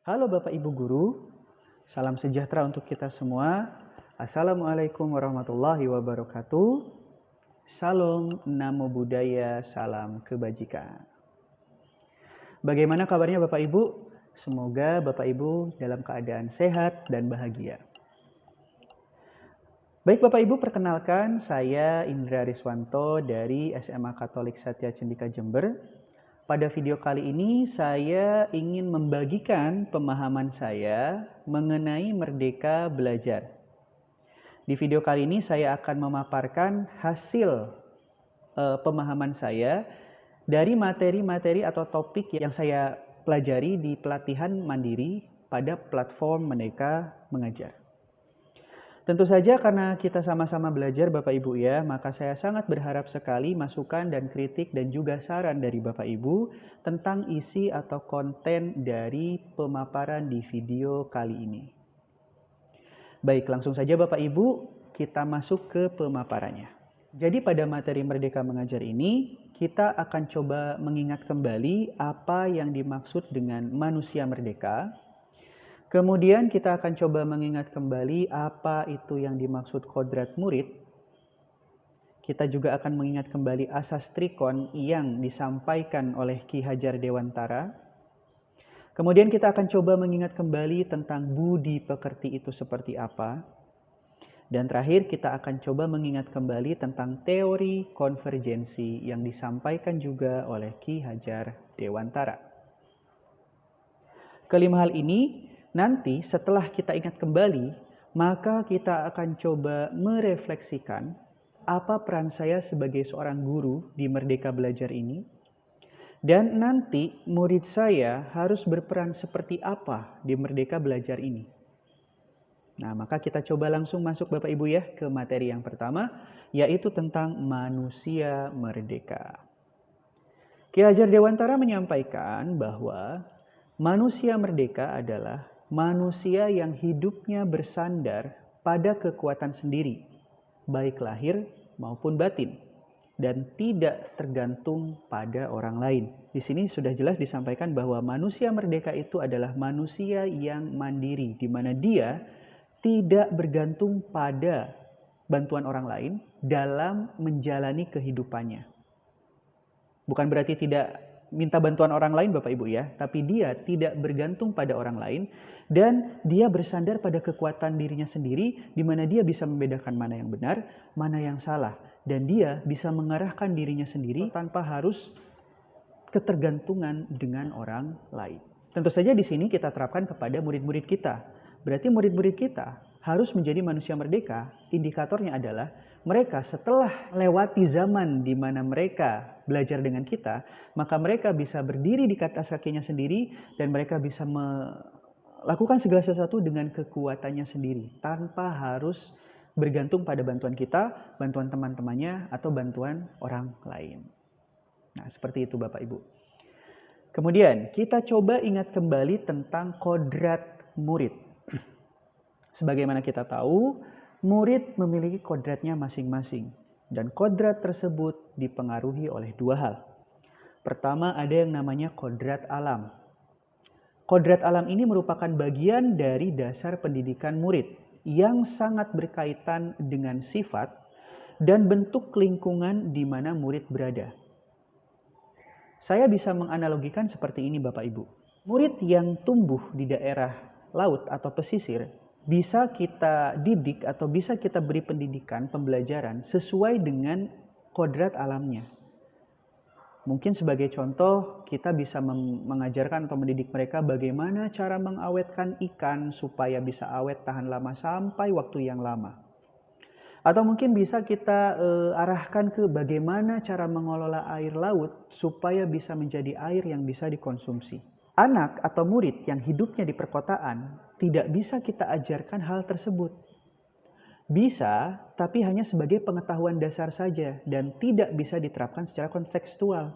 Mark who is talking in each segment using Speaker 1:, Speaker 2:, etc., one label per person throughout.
Speaker 1: Halo Bapak Ibu Guru, salam sejahtera untuk kita semua. Assalamualaikum warahmatullahi wabarakatuh. Salam, namo buddhaya, salam kebajikan. Bagaimana kabarnya Bapak Ibu? Semoga Bapak Ibu dalam keadaan sehat dan bahagia. Baik Bapak Ibu, perkenalkan saya Indra Riswanto dari SMA Katolik Satya Cendika Jember. Pada video kali ini saya ingin membagikan pemahaman saya mengenai merdeka belajar. Di video kali ini saya akan memaparkan hasil pemahaman saya dari materi-materi atau topik yang saya pelajari di pelatihan mandiri pada platform Merdeka Mengajar. Tentu saja karena kita sama-sama belajar Bapak Ibu ya, maka saya sangat berharap sekali masukan dan kritik dan juga saran dari Bapak Ibu tentang isi atau konten dari pemaparan di video kali ini. Baik, langsung saja Bapak Ibu, kita masuk ke pemaparannya. Jadi pada materi Merdeka Mengajar ini, kita akan coba mengingat kembali apa yang dimaksud dengan manusia merdeka. Kemudian kita akan coba mengingat kembali apa itu yang dimaksud kodrat murid. Kita juga akan mengingat kembali asas trikon yang disampaikan oleh Ki Hajar Dewantara. Kemudian kita akan coba mengingat kembali tentang budi pekerti itu seperti apa. Dan terakhir kita akan coba mengingat kembali tentang teori konvergensi yang disampaikan juga oleh Ki Hajar Dewantara. Kelima hal ini nanti setelah kita ingat kembali, maka kita akan coba merefleksikan apa peran saya sebagai seorang guru di Merdeka Belajar ini. Dan nanti murid saya harus berperan seperti apa di Merdeka Belajar ini. Nah, maka kita coba langsung masuk Bapak Ibu ya ke materi yang pertama, yaitu tentang manusia merdeka. Ki Hajar Dewantara menyampaikan bahwa manusia merdeka adalah manusia yang hidupnya bersandar pada kekuatan sendiri, baik lahir maupun batin, dan tidak tergantung pada orang lain. Di sini sudah jelas disampaikan bahwa manusia merdeka itu adalah manusia yang mandiri, di mana dia tidak bergantung pada bantuan orang lain dalam menjalani kehidupannya. Bukan berarti tidak minta bantuan orang lain Bapak Ibu ya, tapi dia tidak bergantung pada orang lain dan dia bersandar pada kekuatan dirinya sendiri, di mana dia bisa membedakan mana yang benar, mana yang salah, dan dia bisa mengarahkan dirinya sendiri tanpa harus ketergantungan dengan orang lain. Tentu saja di sini kita terapkan kepada murid-murid kita. Berarti murid-murid kita harus menjadi manusia merdeka. Indikatornya adalah mereka setelah lewati zaman di mana mereka belajar dengan kita, maka mereka bisa berdiri di atas kakinya sendiri dan mereka bisa melakukan segala sesuatu dengan kekuatannya sendiri tanpa harus bergantung pada bantuan kita, bantuan teman-temannya, atau bantuan orang lain. Nah, seperti itu Bapak Ibu. Kemudian kita coba ingat kembali tentang kodrat murid. Sebagaimana kita tahu, murid memiliki kodratnya masing-masing. Dan kodrat tersebut dipengaruhi oleh dua hal. Pertama, ada yang namanya kodrat alam. Kodrat alam ini merupakan bagian dari dasar pendidikan murid yang sangat berkaitan dengan sifat dan bentuk lingkungan di mana murid berada. Saya bisa menganalogikan seperti ini Bapak Ibu. Murid yang tumbuh di daerah laut atau pesisir bisa kita didik atau bisa kita beri pendidikan, pembelajaran sesuai dengan kodrat alamnya. Mungkin sebagai contoh kita bisa mengajarkan atau mendidik mereka bagaimana cara mengawetkan ikan supaya bisa awet tahan lama sampai waktu yang lama. Atau mungkin bisa kita arahkan ke bagaimana cara mengelola air laut supaya bisa menjadi air yang bisa dikonsumsi. Anak atau murid yang hidupnya di perkotaan tidak bisa kita ajarkan hal tersebut. Bisa, tapi hanya sebagai pengetahuan dasar saja dan tidak bisa diterapkan secara kontekstual.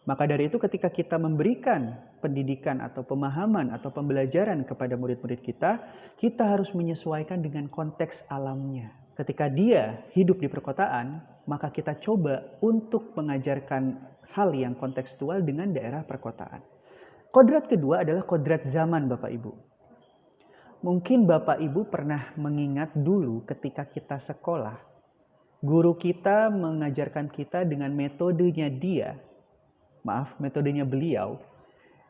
Speaker 1: Maka dari itu ketika kita memberikan pendidikan atau pemahaman atau pembelajaran kepada murid-murid kita, kita harus menyesuaikan dengan konteks alamnya. Ketika dia hidup di perkotaan, maka kita coba untuk mengajarkan hal yang kontekstual dengan daerah perkotaan. Kodrat kedua adalah kodrat zaman Bapak Ibu. Mungkin Bapak Ibu pernah mengingat dulu ketika kita sekolah, guru kita mengajarkan kita dengan metodenya metodenya beliau,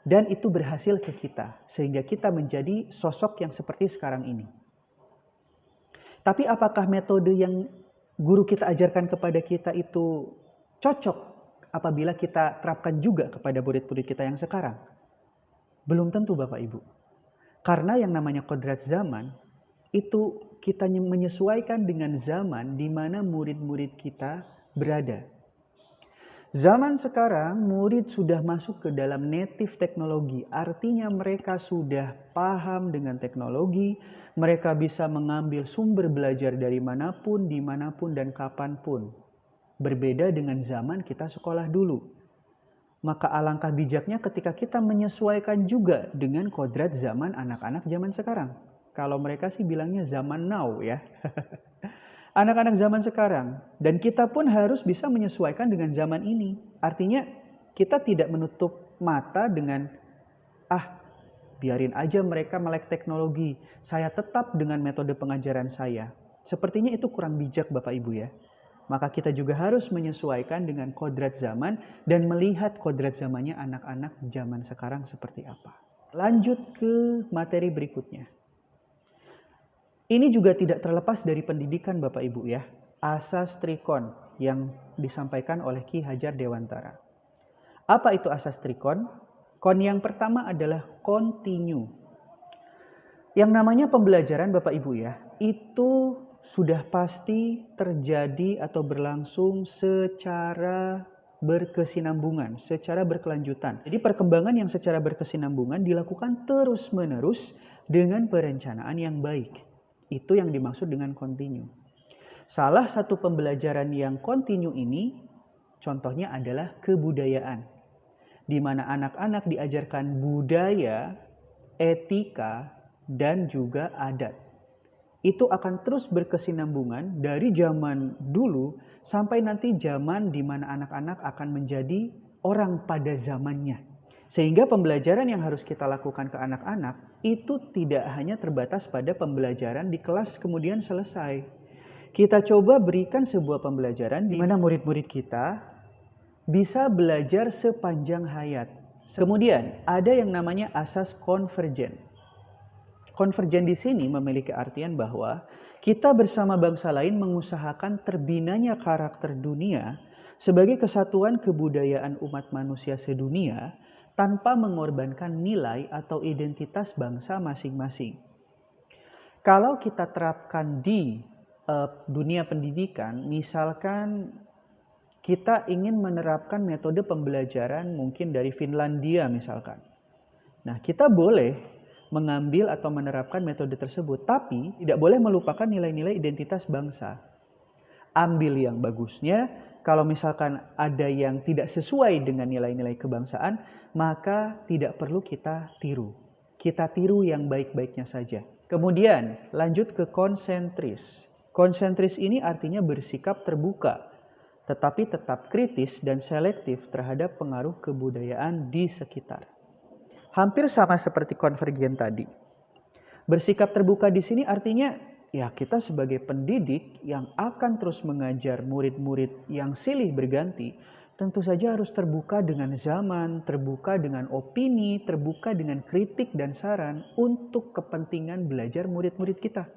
Speaker 1: dan itu berhasil ke kita, sehingga kita menjadi sosok yang seperti sekarang ini. Tapi apakah metode yang guru kita ajarkan kepada kita itu cocok apabila kita terapkan juga kepada murid-murid kita yang sekarang? Belum tentu Bapak Ibu. Karena yang namanya kodrat zaman, itu kita menyesuaikan dengan zaman di mana murid-murid kita berada. Zaman sekarang murid sudah masuk ke dalam native teknologi, artinya mereka sudah paham dengan teknologi, mereka bisa mengambil sumber belajar dari manapun, dimanapun, dan kapanpun. Berbeda dengan zaman kita sekolah dulu. Maka alangkah bijaknya ketika kita menyesuaikan juga dengan kodrat zaman anak-anak zaman sekarang. Kalau mereka sih bilangnya zaman now ya. Anak-anak zaman sekarang, dan kita pun harus bisa menyesuaikan dengan zaman ini. Artinya kita tidak menutup mata dengan biarin aja mereka melek teknologi, saya tetap dengan metode pengajaran saya. Sepertinya itu kurang bijak Bapak Ibu ya. Maka kita juga harus menyesuaikan dengan kodrat zaman dan melihat kodrat zamannya anak-anak zaman sekarang seperti apa. Lanjut ke materi berikutnya. Ini juga tidak terlepas dari pendidikan Bapak Ibu ya. Asas Trikon yang disampaikan oleh Ki Hajar Dewantara. Apa itu asas Trikon? Kon yang pertama adalah continue. Yang namanya pembelajaran Bapak Ibu ya, itu sudah pasti terjadi atau berlangsung secara berkesinambungan, secara berkelanjutan. Jadi perkembangan yang secara berkesinambungan dilakukan terus-menerus dengan perencanaan yang baik. Itu yang dimaksud dengan continue. Salah satu pembelajaran yang continue ini, contohnya adalah kebudayaan. Di mana anak-anak diajarkan budaya, etika, dan juga adat. Itu akan terus berkesinambungan dari zaman dulu sampai nanti zaman di mana anak-anak akan menjadi orang pada zamannya. Sehingga pembelajaran yang harus kita lakukan ke anak-anak itu tidak hanya terbatas pada pembelajaran di kelas kemudian selesai. Kita coba berikan sebuah pembelajaran di mana murid-murid kita bisa belajar sepanjang hayat. Kemudian ada yang namanya asas konvergen. Konvergen di sini memiliki artian bahwa kita bersama bangsa lain mengusahakan terbinanya karakter dunia sebagai kesatuan kebudayaan umat manusia sedunia tanpa mengorbankan nilai atau identitas bangsa masing-masing. Kalau kita terapkan di dunia pendidikan, misalkan kita ingin menerapkan metode pembelajaran mungkin dari Finlandia misalkan. Nah, kita boleh mengambil atau menerapkan metode tersebut, tapi tidak boleh melupakan nilai-nilai identitas bangsa. Ambil yang bagusnya, kalau misalkan ada yang tidak sesuai dengan nilai-nilai kebangsaan, maka tidak perlu kita tiru. Kita tiru yang baik-baiknya saja. Kemudian lanjut ke konsentris. Konsentris ini artinya bersikap terbuka, tetapi tetap kritis dan selektif terhadap pengaruh kebudayaan di sekitar. Hampir sama seperti konvergen tadi. Bersikap terbuka di sini artinya ya kita sebagai pendidik yang akan terus mengajar murid-murid yang silih berganti, tentu saja harus terbuka dengan zaman, terbuka dengan opini, terbuka dengan kritik dan saran untuk kepentingan belajar murid-murid kita.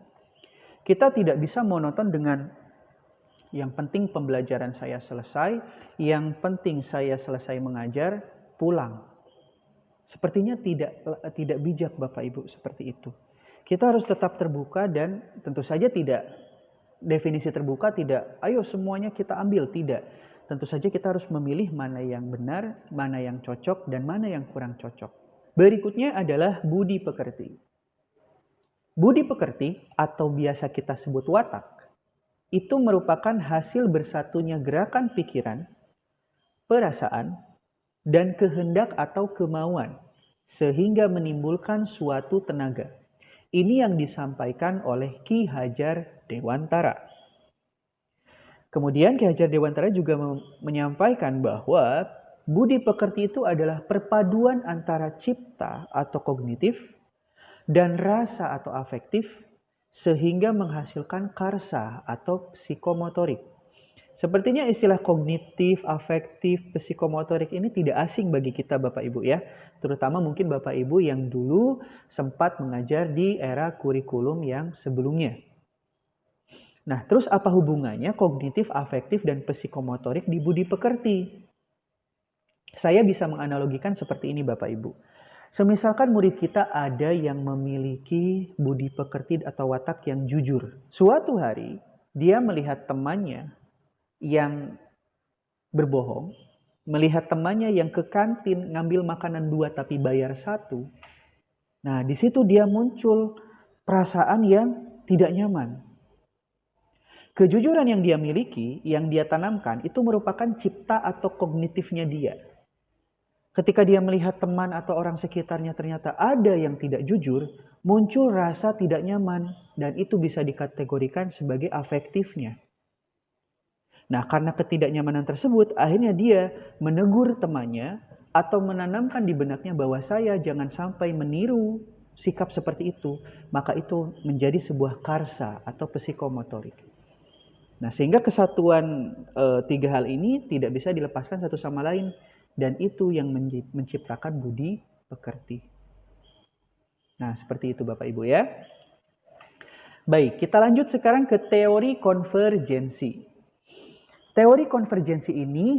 Speaker 1: Kita tidak bisa monoton dengan yang penting pembelajaran saya selesai, yang penting saya selesai mengajar, pulang. Sepertinya tidak bijak Bapak Ibu seperti itu. Kita harus tetap terbuka dan tentu saja tidak, definisi terbuka tidak, ayo semuanya kita ambil, tidak. Tentu saja kita harus memilih mana yang benar, mana yang cocok, dan mana yang kurang cocok. Berikutnya adalah budi pekerti. Budi pekerti atau biasa kita sebut watak, itu merupakan hasil bersatunya gerakan pikiran, perasaan, dan kehendak atau kemauan, sehingga menimbulkan suatu tenaga. Ini yang disampaikan oleh Ki Hajar Dewantara. Kemudian Ki Hajar Dewantara juga menyampaikan bahwa Budi pekerti itu adalah perpaduan antara cipta atau kognitif dan rasa atau afektif sehingga menghasilkan karsa atau psikomotorik. Sepertinya istilah kognitif, afektif, psikomotorik ini tidak asing bagi kita Bapak Ibu ya. Terutama mungkin Bapak Ibu yang dulu sempat mengajar di era kurikulum yang sebelumnya. Nah, terus apa hubungannya kognitif, afektif, dan psikomotorik di budi pekerti? Saya bisa menganalogikan seperti ini Bapak Ibu. Semisalkan murid kita ada yang memiliki budi pekerti atau watak yang jujur. Suatu hari dia melihat temannya yang berbohong, melihat temannya yang ke kantin ngambil makanan 2 tapi bayar 1. Nah, di situ dia muncul perasaan yang tidak nyaman. Kejujuran yang dia miliki, yang dia tanamkan, itu merupakan cipta atau kognitifnya dia. Ketika dia melihat teman atau orang sekitarnya ternyata ada yang tidak jujur, muncul rasa tidak nyaman, dan itu bisa dikategorikan sebagai afektifnya. Nah, karena ketidaknyamanan tersebut, akhirnya dia menegur temannya atau menanamkan di benaknya bahwa saya jangan sampai meniru sikap seperti itu, maka itu menjadi sebuah karsa atau psikomotorik. Nah, sehingga kesatuan 3 hal ini tidak bisa dilepaskan satu sama lain, dan itu yang menciptakan budi pekerti. Nah, seperti itu Bapak Ibu ya. Baik, kita lanjut sekarang ke teori konvergensi. Teori konvergensi ini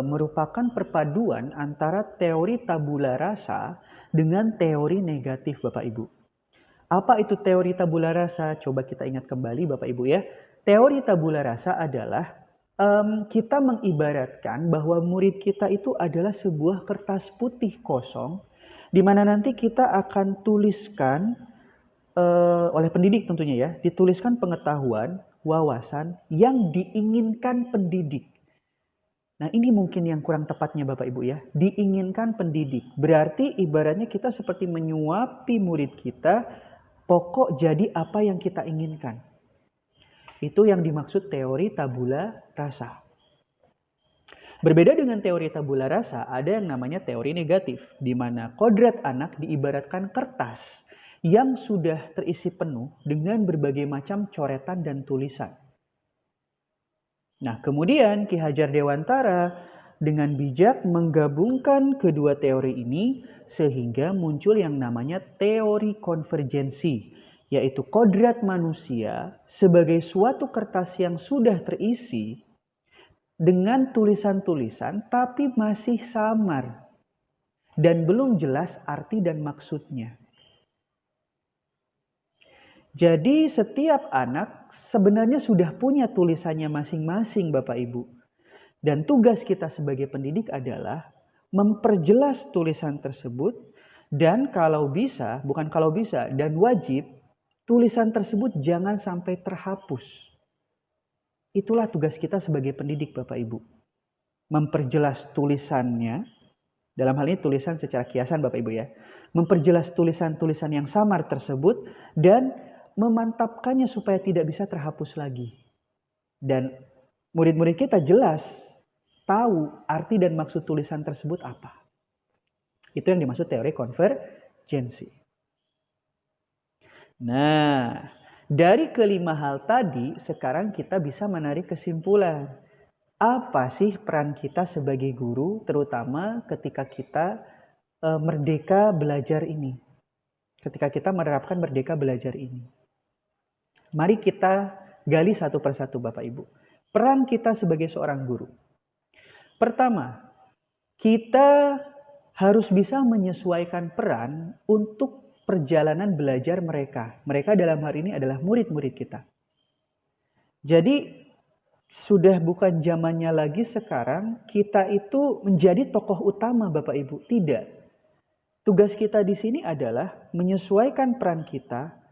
Speaker 1: merupakan perpaduan antara teori tabula rasa dengan teori negatif Bapak Ibu. Apa itu teori tabula rasa? Coba kita ingat kembali Bapak Ibu ya. Teori tabula rasa adalah kita mengibaratkan bahwa murid kita itu adalah sebuah kertas putih kosong di mana nanti kita akan tuliskan oleh pendidik tentunya ya, dituliskan pengetahuan, wawasan yang diinginkan pendidik. Nah, ini mungkin yang kurang tepatnya Bapak Ibu ya, diinginkan pendidik. Berarti ibaratnya kita seperti menyuapi murid kita, pokok jadi apa yang kita inginkan. Itu yang dimaksud teori tabula rasa. Berbeda dengan teori tabula rasa, ada yang namanya teori negatif, di mana kodrat anak diibaratkan kertas yang sudah terisi penuh dengan berbagai macam coretan dan tulisan. Nah, kemudian Ki Hajar Dewantara dengan bijak menggabungkan kedua teori ini sehingga muncul yang namanya teori konvergensi, yaitu kodrat manusia sebagai suatu kertas yang sudah terisi dengan tulisan-tulisan tapi masih samar dan belum jelas arti dan maksudnya. Jadi setiap anak sebenarnya sudah punya tulisannya masing-masing Bapak Ibu. Dan tugas kita sebagai pendidik adalah memperjelas tulisan tersebut dan kalau bisa, bukan kalau bisa, dan wajib tulisan tersebut jangan sampai terhapus. Itulah tugas kita sebagai pendidik Bapak Ibu. Memperjelas tulisannya, dalam hal ini tulisan secara kiasan Bapak Ibu ya. Memperjelas tulisan-tulisan yang samar tersebut dan memantapkannya supaya tidak bisa terhapus lagi. Dan murid-murid kita jelas tahu arti dan maksud tulisan tersebut apa. Itu yang dimaksud teori konvergensi. Nah, dari kelima hal tadi, sekarang kita bisa menarik kesimpulan. Apa sih peran kita sebagai guru, terutama ketika kita merdeka belajar ini? Ketika kita menerapkan merdeka belajar ini. Mari kita gali satu persatu Bapak Ibu. Peran kita sebagai seorang guru. Pertama, kita harus bisa menyesuaikan peran untuk perjalanan belajar mereka. Mereka dalam hal ini adalah murid-murid kita. Jadi sudah bukan zamannya lagi sekarang kita itu menjadi tokoh utama Bapak Ibu. Tidak. Tugas kita di sini adalah menyesuaikan peran kita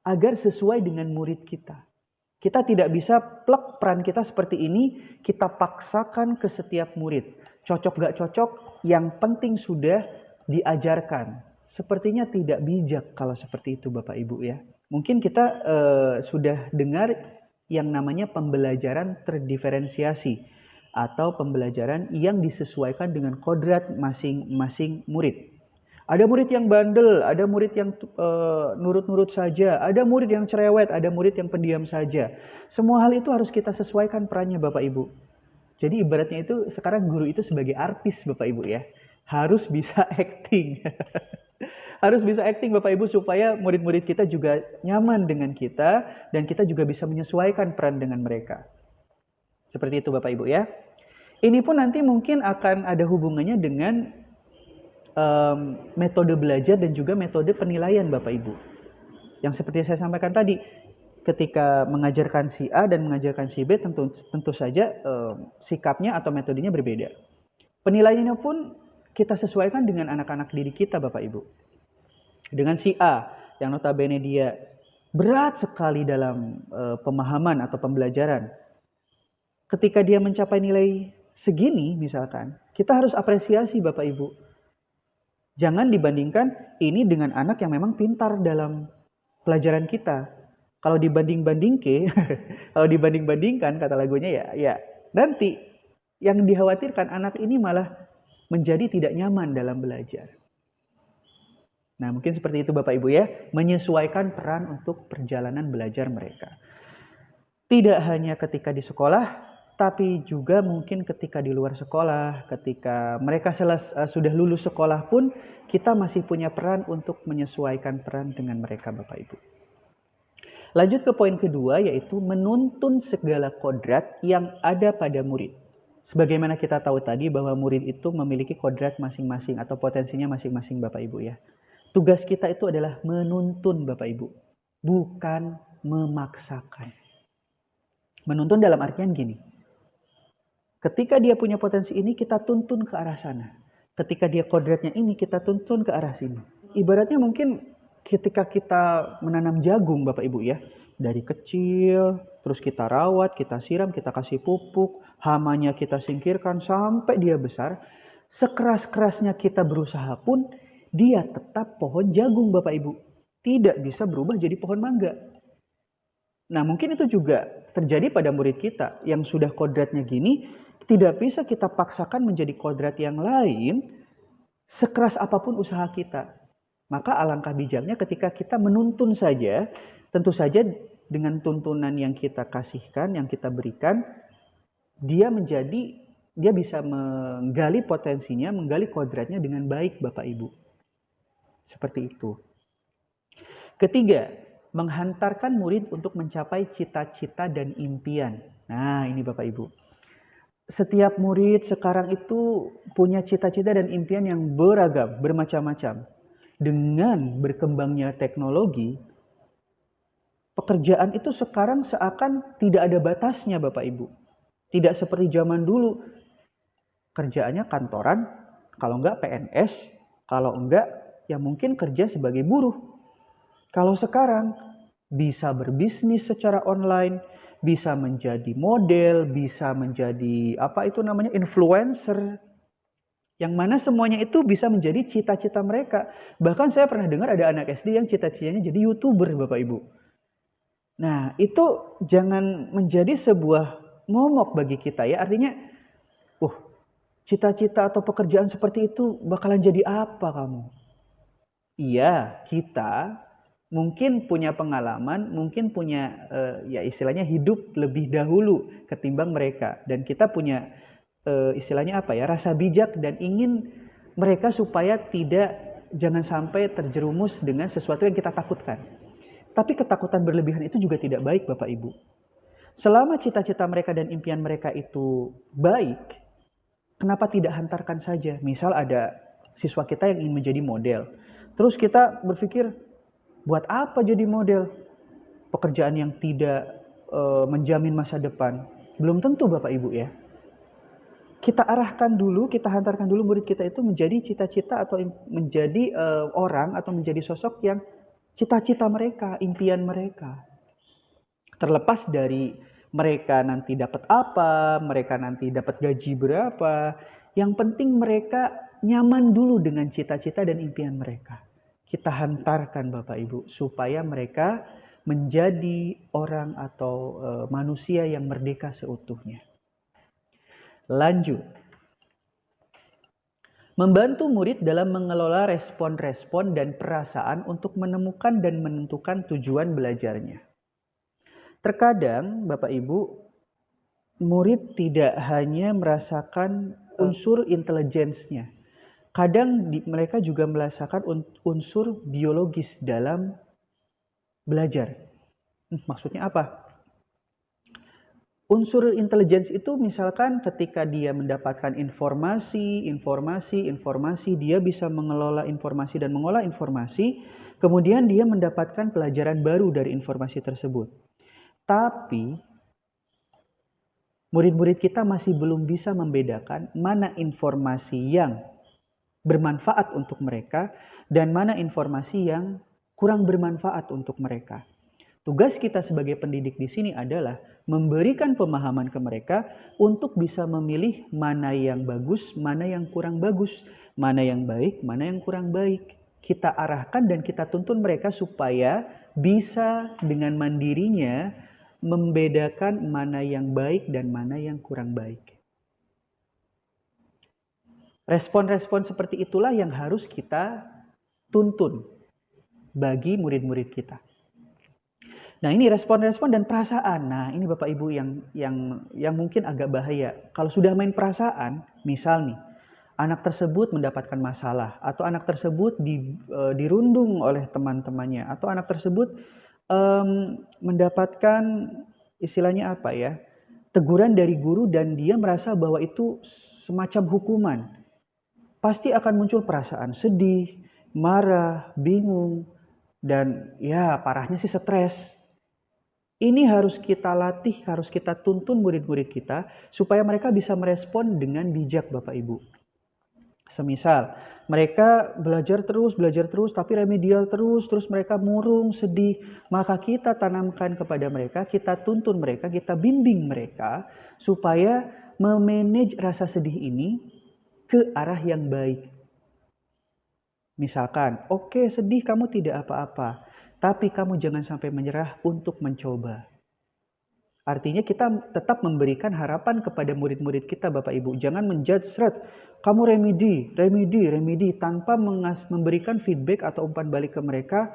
Speaker 1: agar sesuai dengan murid kita. Kita tidak bisa plek peran kita seperti ini, kita paksakan ke setiap murid. Cocok gak cocok, yang penting sudah diajarkan. Sepertinya tidak bijak kalau seperti itu Bapak Ibu ya. Mungkin kita sudah dengar yang namanya pembelajaran terdiferensiasi. atau pembelajaran yang disesuaikan dengan kodrat masing-masing murid. Ada murid yang bandel, ada murid yang nurut-nurut saja, ada murid yang cerewet, ada murid yang pendiam saja. Semua hal itu harus kita sesuaikan perannya Bapak Ibu. Jadi ibaratnya itu sekarang guru itu sebagai artis Bapak Ibu ya. Harus bisa acting. Harus bisa acting Bapak Ibu supaya murid-murid kita juga nyaman dengan kita dan kita juga bisa menyesuaikan peran dengan mereka. Seperti itu Bapak Ibu ya. Ini pun nanti mungkin akan ada hubungannya dengan metode belajar dan juga metode penilaian Bapak Ibu. Yang seperti saya sampaikan tadi, ketika mengajarkan si A dan mengajarkan si B tentu saja sikapnya atau metodenya berbeda. Penilaiannya pun kita sesuaikan dengan anak-anak didik kita Bapak Ibu. Dengan si A yang notabene dia berat sekali dalam pemahaman atau pembelajaran. Ketika dia mencapai nilai segini misalkan, kita harus apresiasi Bapak Ibu. Jangan dibandingkan ini dengan anak yang memang pintar dalam pelajaran kita. Kalau kalau dibanding-bandingkan kata lagunya ya nanti yang dikhawatirkan anak ini malah menjadi tidak nyaman dalam belajar. Nah, mungkin seperti itu Bapak Ibu ya, menyesuaikan peran untuk perjalanan belajar mereka. Tidak hanya ketika di sekolah, tapi juga mungkin ketika di luar sekolah, ketika mereka sudah lulus sekolah pun, kita masih punya peran untuk menyesuaikan peran dengan mereka Bapak Ibu. Lanjut ke poin kedua, yaitu menuntun segala kodrat yang ada pada murid. Sebagaimana kita tahu tadi bahwa murid itu memiliki kodrat masing-masing atau potensinya masing-masing Bapak Ibu ya. Tugas kita itu adalah menuntun Bapak Ibu, bukan memaksakan. Menuntun dalam artian gini, ketika dia punya potensi ini kita tuntun ke arah sana. Ketika dia kodratnya ini kita tuntun ke arah sini. Ibaratnya mungkin ketika kita menanam jagung Bapak Ibu ya, dari kecil, terus kita rawat, kita siram, kita kasih pupuk, hamanya kita singkirkan sampai dia besar. Sekeras-kerasnya kita berusaha pun, dia tetap pohon jagung Bapak Ibu. Tidak bisa berubah jadi pohon mangga. Nah mungkin itu juga terjadi pada murid kita yang sudah kodratnya gini, tidak bisa kita paksakan menjadi kodrat yang lain sekeras apapun usaha kita. Maka alangkah bijaknya ketika kita menuntun saja, tentu saja dengan tuntunan yang kita kasihkan, yang kita berikan, dia bisa menggali potensinya, menggali kodratnya dengan baik Bapak Ibu. Seperti itu. Ketiga, menghantarkan murid untuk mencapai cita-cita dan impian. Nah, ini Bapak Ibu. Setiap murid sekarang itu punya cita-cita dan impian yang beragam, bermacam-macam. Dengan berkembangnya teknologi, pekerjaan itu sekarang seakan tidak ada batasnya Bapak Ibu. Tidak seperti zaman dulu. Kerjaannya kantoran, kalau enggak PNS, kalau enggak ya mungkin kerja sebagai buruh. Kalau sekarang bisa berbisnis secara online, bisa menjadi model, bisa menjadi influencer. Yang mana semuanya itu bisa menjadi cita-cita mereka. Bahkan saya pernah dengar ada anak SD yang cita-citanya jadi YouTuber Bapak Ibu. Nah, itu jangan menjadi sebuah momok bagi kita ya. Artinya, cita-cita atau pekerjaan seperti itu bakalan jadi apa kamu? Iya, kita mungkin punya pengalaman, mungkin punya istilahnya hidup lebih dahulu ketimbang mereka. Dan kita punya rasa bijak dan ingin mereka supaya jangan sampai terjerumus dengan sesuatu yang kita takutkan. Tapi ketakutan berlebihan itu juga tidak baik Bapak Ibu. Selama cita-cita mereka dan impian mereka itu baik, kenapa tidak hantarkan saja? Misal ada siswa kita yang ingin menjadi model. Terus kita berpikir, buat apa jadi model? Pekerjaan yang tidak menjamin masa depan. Belum tentu Bapak Ibu ya. Kita arahkan dulu, kita hantarkan dulu murid kita itu menjadi cita-cita atau menjadi orang atau menjadi sosok yang cita-cita mereka, impian mereka. Terlepas dari mereka nanti dapat apa, mereka nanti dapat gaji berapa. Yang penting mereka nyaman dulu dengan cita-cita dan impian mereka. Kita hantarkan Bapak Ibu supaya mereka menjadi orang atau manusia yang merdeka seutuhnya. Lanjut. Membantu murid dalam mengelola respon-respon dan perasaan untuk menemukan dan menentukan tujuan belajarnya. Terkadang, Bapak Ibu, murid tidak hanya merasakan unsur intelijensinya. Kadang mereka juga merasakan unsur biologis dalam belajar. Maksudnya apa? Unsur intelijensi itu misalkan ketika dia mendapatkan informasi, dia bisa mengelola informasi dan mengolah informasi, kemudian dia mendapatkan pelajaran baru dari informasi tersebut. Tapi murid-murid kita masih belum bisa membedakan mana informasi yang bermanfaat untuk mereka dan mana informasi yang kurang bermanfaat untuk mereka. Tugas kita sebagai pendidik di sini adalah memberikan pemahaman ke mereka untuk bisa memilih mana yang bagus, mana yang kurang bagus, mana yang baik, mana yang kurang baik. Kita arahkan dan kita tuntun mereka supaya bisa dengan mandirinya membedakan mana yang baik dan mana yang kurang baik. Respon-respon seperti itulah yang harus kita tuntun bagi murid-murid kita. Nah, ini respon-respon dan perasaan. Nah, ini Bapak Ibu yang mungkin agak bahaya. Kalau sudah main perasaan, misal nih, anak tersebut mendapatkan masalah atau anak tersebut dirundung oleh teman-temannya atau anak tersebut mendapatkan istilahnya apa ya? Teguran dari guru dan dia merasa bahwa itu semacam hukuman. Pasti akan muncul perasaan sedih, marah, bingung, dan ya parahnya sih stres. Ini harus kita latih, harus kita tuntun murid-murid kita supaya mereka bisa merespon dengan bijak Bapak Ibu. Semisal mereka belajar terus tapi remedial terus mereka murung, sedih, maka kita tanamkan kepada mereka, kita tuntun mereka, kita bimbing mereka supaya memanage rasa sedih ini ke arah yang baik. Misalkan, oke, sedih kamu tidak apa-apa, tapi kamu jangan sampai menyerah untuk mencoba. Artinya kita tetap memberikan harapan kepada murid-murid kita Bapak Ibu. Jangan menjudge kamu remedi tanpa memberikan feedback atau umpan balik ke mereka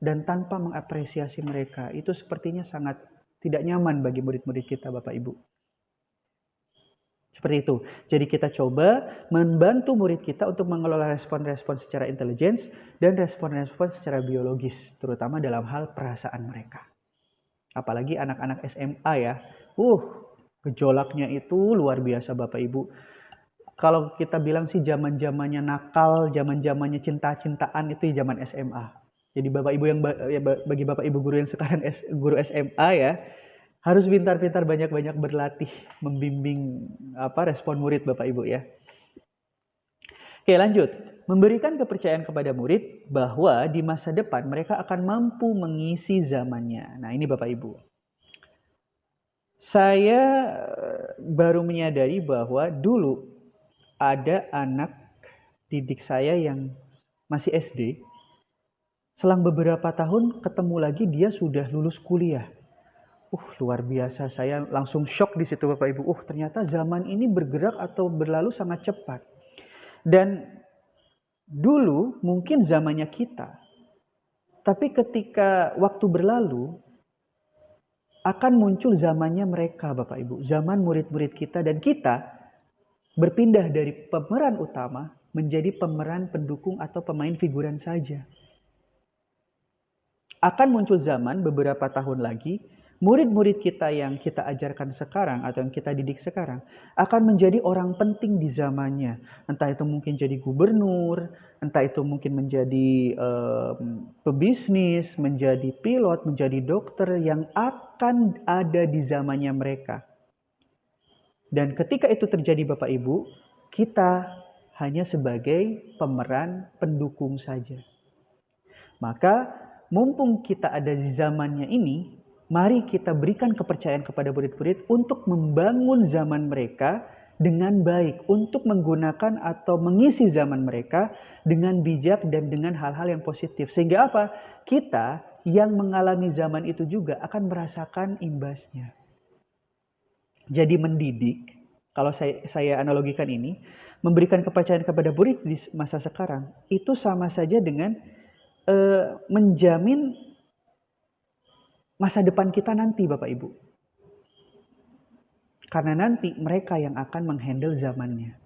Speaker 1: dan tanpa mengapresiasi mereka. Itu sepertinya sangat tidak nyaman bagi murid-murid kita Bapak Ibu. Seperti itu. Jadi kita coba membantu murid kita untuk mengelola respon-respon secara intelligence dan respon-respon secara biologis, terutama dalam hal perasaan mereka. Apalagi anak-anak SMA ya. Gejolaknya itu luar biasa Bapak Ibu. Kalau kita bilang sih zaman-zamannya nakal, zaman-zamannya cinta-cintaan itu zaman SMA. Jadi Bapak Ibu bagi Bapak Ibu guru yang sekarang guru SMA ya, harus pintar-pintar banyak-banyak berlatih membimbing respon murid Bapak Ibu ya. Oke, lanjut. Memberikan kepercayaan kepada murid bahwa di masa depan mereka akan mampu mengisi zamannya. Nah, ini Bapak Ibu. Saya baru menyadari bahwa dulu ada anak didik saya yang masih SD. Selang beberapa tahun ketemu lagi dia sudah lulus kuliah. Luar biasa, saya langsung shock di situ Bapak Ibu. Ternyata zaman ini bergerak atau berlalu sangat cepat. Dan dulu mungkin zamannya kita. Tapi ketika waktu berlalu, akan muncul zamannya mereka Bapak Ibu. Zaman murid-murid kita dan kita berpindah dari pemeran utama menjadi pemeran pendukung atau pemain figuran saja. Akan muncul zaman beberapa tahun lagi, murid-murid kita yang kita ajarkan sekarang atau yang kita didik sekarang akan menjadi orang penting di zamannya. Entah itu mungkin jadi gubernur, entah itu mungkin menjadi pebisnis, menjadi pilot, menjadi dokter yang akan ada di zamannya mereka. Dan ketika itu terjadi Bapak Ibu, kita hanya sebagai pemeran pendukung saja. Maka mumpung kita ada di zamannya ini, mari kita berikan kepercayaan kepada murid-murid untuk membangun zaman mereka dengan baik, untuk menggunakan atau mengisi zaman mereka dengan bijak dan dengan hal-hal yang positif. Sehingga apa? Kita yang mengalami zaman itu juga akan merasakan imbasnya. Jadi mendidik, kalau saya analogikan ini, memberikan kepercayaan kepada murid di masa sekarang itu sama saja dengan menjamin masa depan kita nanti, Bapak Ibu. Karena nanti mereka yang akan menghandle zamannya.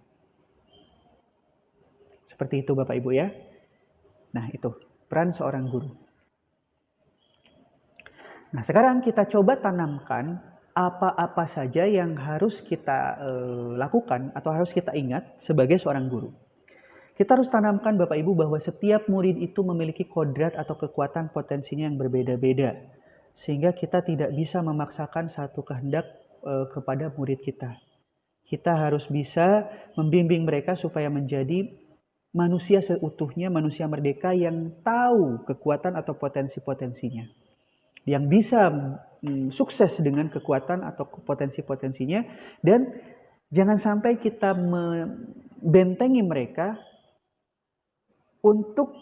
Speaker 1: Seperti itu Bapak Ibu ya. Nah itu peran seorang guru. Nah sekarang kita coba tanamkan apa-apa saja yang harus kita lakukan atau harus kita ingat sebagai seorang guru. Kita harus tanamkan Bapak Ibu bahwa setiap murid itu memiliki kodrat atau kekuatan potensinya yang berbeda-beda. Sehingga kita tidak bisa memaksakan satu kehendak kepada murid kita. Kita harus bisa membimbing mereka supaya menjadi manusia seutuhnya, manusia merdeka yang tahu kekuatan atau potensi-potensinya. Yang bisa sukses dengan kekuatan atau potensi-potensinya, dan jangan sampai kita membentengi mereka untuk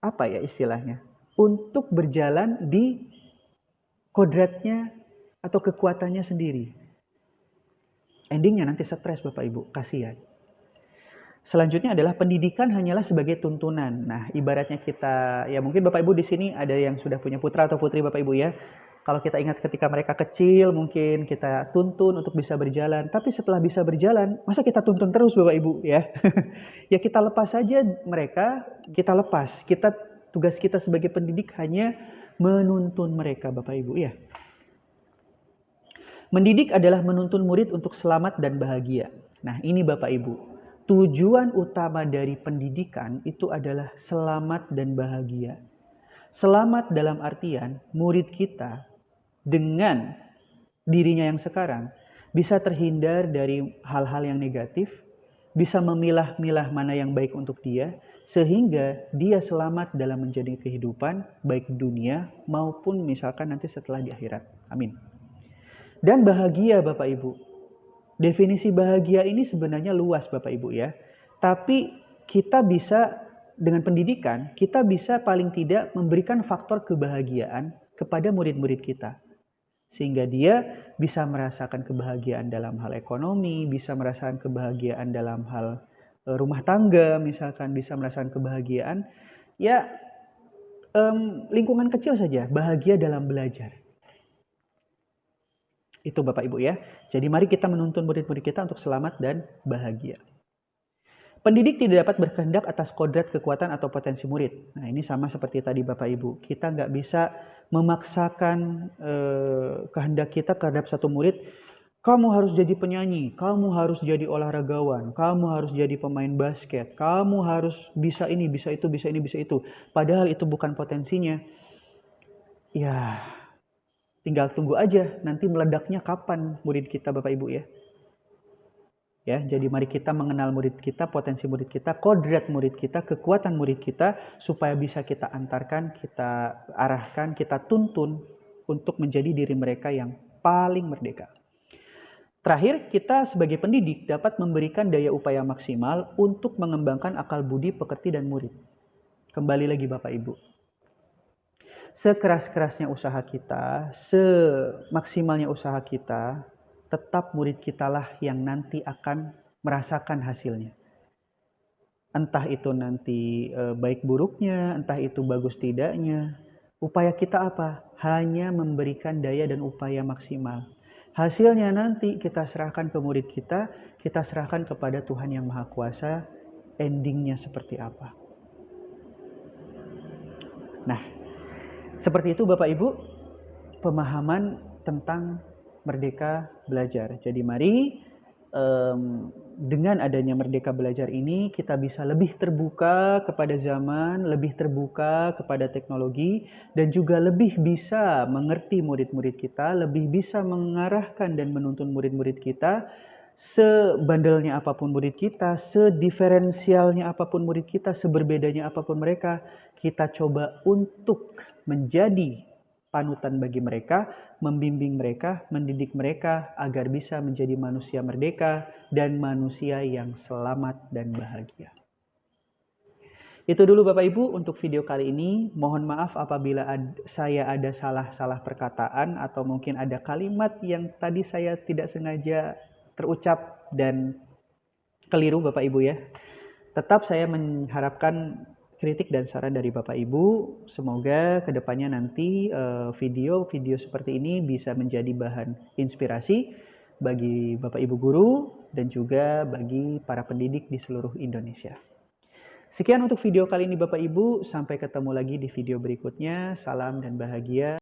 Speaker 1: apa ya istilahnya? Untuk berjalan di kodratnya atau kekuatannya sendiri. Endingnya nanti stres Bapak Ibu, kasihan. Selanjutnya adalah pendidikan hanyalah sebagai tuntunan. Nah, ibaratnya kita, ya mungkin Bapak Ibu di sini ada yang sudah punya putra atau putri Bapak Ibu ya. Kalau kita ingat ketika mereka kecil, mungkin kita tuntun untuk bisa berjalan. Tapi setelah bisa berjalan, masa kita tuntun terus Bapak Ibu ya? Ya kita lepas saja mereka, kita lepas. Tugas kita sebagai pendidik hanya menuntun mereka Bapak Ibu ya. Mendidik adalah menuntun murid untuk selamat dan bahagia. Nah ini Bapak Ibu, tujuan utama dari pendidikan itu adalah selamat dan bahagia. Selamat dalam artian murid kita dengan dirinya yang sekarang bisa terhindar dari hal-hal yang negatif, bisa memilah-milah mana yang baik untuk dia, sehingga dia selamat dalam menjalani kehidupan baik dunia maupun misalkan nanti setelah di akhirat. Amin. Dan bahagia Bapak Ibu. Definisi bahagia ini sebenarnya luas Bapak Ibu ya. Tapi kita bisa dengan pendidikan, kita bisa paling tidak memberikan faktor kebahagiaan kepada murid-murid kita. Sehingga dia bisa merasakan kebahagiaan dalam hal ekonomi, bisa merasakan kebahagiaan dalam hal rumah tangga, misalkan bisa merasakan kebahagiaan. Ya lingkungan kecil saja, bahagia dalam belajar. Itu Bapak Ibu ya. Jadi mari kita menuntun murid-murid kita untuk selamat dan bahagia. Pendidik tidak dapat berkehendak atas kodrat, kekuatan, atau potensi murid. Nah ini sama seperti tadi Bapak Ibu. Kita nggak bisa memaksakan kehendak kita terhadap satu murid. Kamu harus jadi penyanyi, kamu harus jadi olahragawan, kamu harus jadi pemain basket, kamu harus bisa ini, bisa itu, bisa ini, bisa itu. Padahal itu bukan potensinya. Ya, tinggal tunggu aja nanti meledaknya kapan murid kita Bapak Ibu ya. Ya, jadi mari kita mengenal murid kita, potensi murid kita, kodrat murid kita, kekuatan murid kita supaya bisa kita antarkan, kita arahkan, kita tuntun untuk menjadi diri mereka yang paling merdeka. Terakhir, kita sebagai pendidik dapat memberikan daya upaya maksimal untuk mengembangkan akal budi pekerti dan murid. Kembali lagi Bapak Ibu. Sekeras-kerasnya usaha kita, semaksimalnya usaha kita, tetap murid kitalah yang nanti akan merasakan hasilnya. Entah itu nanti baik buruknya, entah itu bagus tidaknya. Upaya kita apa? Hanya memberikan daya dan upaya maksimal. Hasilnya nanti kita serahkan ke murid kita serahkan kepada Tuhan Yang Maha Kuasa, endingnya seperti apa. Nah, seperti itu Bapak Ibu, pemahaman tentang Merdeka Belajar. Jadi mari dengan adanya Merdeka Belajar ini kita bisa lebih terbuka kepada zaman, lebih terbuka kepada teknologi, dan juga lebih bisa mengerti murid-murid kita, lebih bisa mengarahkan dan menuntun murid-murid kita. Sebandelnya apapun murid kita, sediferensialnya apapun murid kita, seberbedanya apapun mereka, kita coba untuk menjadi panutan bagi mereka, membimbing mereka, mendidik mereka agar bisa menjadi manusia merdeka dan manusia yang selamat dan bahagia. Itu dulu Bapak Ibu untuk video kali ini. Mohon maaf apabila saya ada salah-salah perkataan atau mungkin ada kalimat yang tadi saya tidak sengaja terucap dan keliru Bapak Ibu ya. Tetap saya mengharapkan kritik dan saran dari Bapak Ibu. Semoga kedepannya nanti video-video seperti ini bisa menjadi bahan inspirasi bagi Bapak Ibu guru dan juga bagi para pendidik di seluruh Indonesia. Sekian untuk video kali ini Bapak Ibu, sampai ketemu lagi di video berikutnya. Salam dan bahagia.